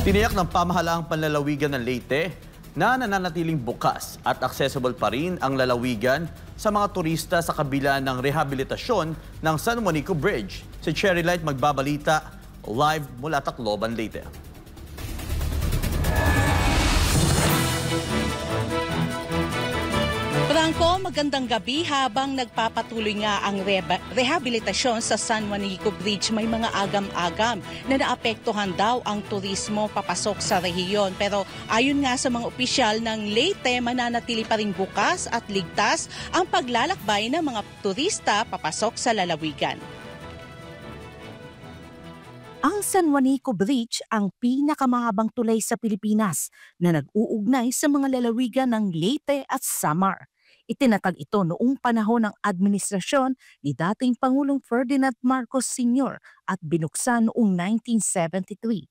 Tiniyak ng pamahalaang panlalawigan ng Leyte na nananatiling bukas at accessible pa rin ang lalawigan sa mga turista sa kabila ng rehabilitasyon ng San Juanico Bridge. Si Cherry Light magbabalita live mula Tacloban, Leyte. Franco, magandang gabi. Habang nagpapatuloy nga ang rehabilitasyon sa San Juanico Bridge, may mga agam-agam na naapektuhan daw ang turismo papasok sa rehiyon. Pero ayon nga sa mga opisyal ng Leyte, mananatili pa rin bukas at ligtas ang paglalakbay ng mga turista papasok sa lalawigan. Ang San Juanico Bridge ang pinakamahabang tulay sa Pilipinas na nag-uugnay sa mga lalawigan ng Leyte at Samar. Itinatag ito noong panahon ng administrasyon ni dating Pangulong Ferdinand Marcos Sr. at binuksan noong 1973.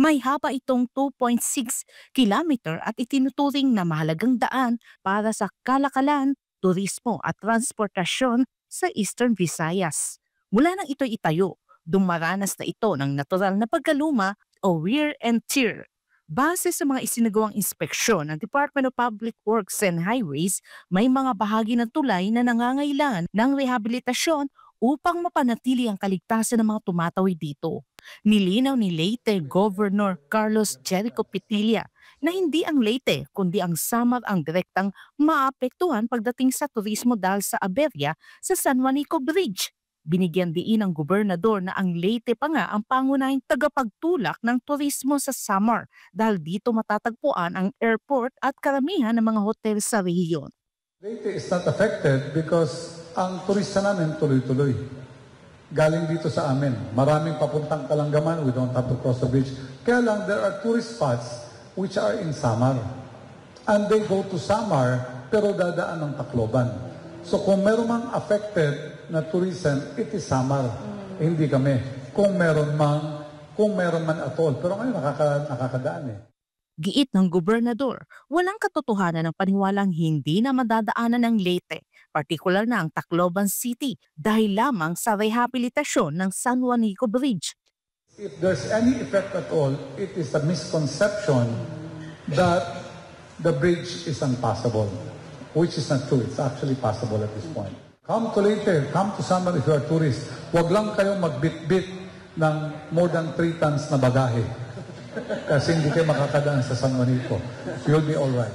May haba itong 2.6 kilometer at itinuturing na mahalagang daan para sa kalakalan, turismo at transportasyon sa Eastern Visayas. Mula nang ito itayo, dumaranas na ito ng natural na pagkaluma o wear and tear. Base sa mga isinagawang inspeksyon ng Department of Public Works and Highways, may mga bahagi ng tulay na nangangailangan ng rehabilitasyon upang mapanatili ang kaligtasan ng mga tumatawid dito. Nilinaw ni Leyte Governor Carlos Jerico Pitilla na hindi ang Leyte kundi ang Samar ang direktang maapektuhan pagdating sa turismo dahil sa aberya sa San Juanico Bridge. Binigyan diin ng gobernador na ang Leyte pa nga ang pangunahing tagapagtulak ng turismo sa Samar dahil dito matatagpuan ang airport at karamihan ng mga hotel sa rehiyon. Leyte is not affected because ang turista namin tuloy-tuloy. Galing dito sa amin. Maraming papuntang Kalangaman, we don't have to cross the bridge. Kaya lang, there are tourist spots which are in Samar. And they go to Samar pero dadaan ng Tacloban. So kung meron mang affected na tourism, it is Samar. Hindi kami. Kung meron man at all. Pero ngayon nakakadaan eh. Giit ng gobernador, walang katotohanan ng paniwalang hindi na madadaanan ng Leyte, partikular na ang Tacloban City, dahil lamang sa rehabilitasyon ng San Juanico Bridge. If there's any effect at all, it is a misconception that the bridge is impossible, which is not true. It's actually possible at this point. Come to Leyte, come to Samar if you are tourist. Huwag lang kayong magbit-bit ng more than 3 tons na bagahe. Kasi hindi kayo makakadaan sa San Juanico. You'll be all right.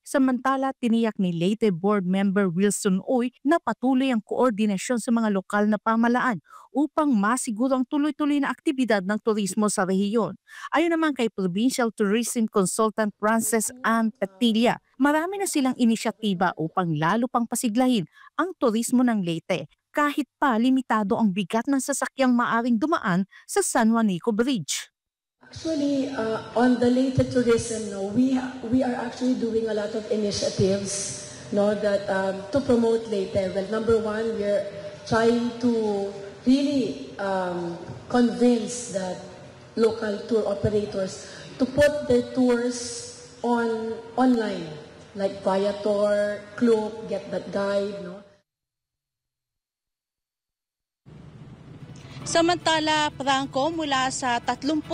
Samantala, tiniyak ni Leyte Board Member Wilson Uy na patuloy ang koordinasyon sa mga lokal na pamahalaan upang masiguro ang tuloy-tuloy na aktibidad ng turismo sa rehiyon. Ayon naman kay Provincial Tourism Consultant Frances Ann Petilla, marami na silang inisyatiba upang lalo pang pasiglahin ang turismo ng Leyte kahit pa limitado ang bigat ng sasakyang maaring dumaan sa San Juanico Bridge. Actually, on the Leyte tourism, we are actually doing a lot of initiatives, that to promote Leyte. Well, number one, we are trying to really convince that local tour operators to put their tours online, like Viator, Klook, Get That Guide, Samantala, Franco, mula sa 33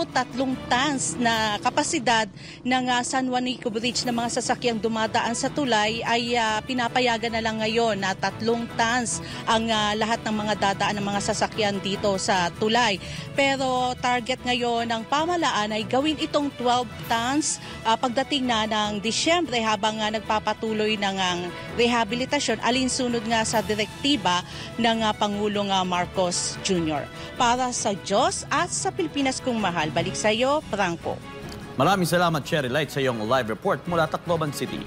tons na kapasidad ng San Juanico Bridge na mga sasakyang dumadaan sa tulay ay pinapayagan na lang ngayon na 3 tons ang lahat ng mga dadaan ng mga sasakyan dito sa tulay. Pero target ngayon ng pamahalaan ay gawin itong 12 tons pagdating na ng Disyembre habang nagpapatuloy ng rehabilitasyon alinsunod nga sa direktiba ng Pangulong Marcos Jr. Para sa Diyos at sa Pilipinas kong mahal, balik sa iyo, Franco. Maraming salamat, Cherry Light, sa iyong live report mula Tacloban City.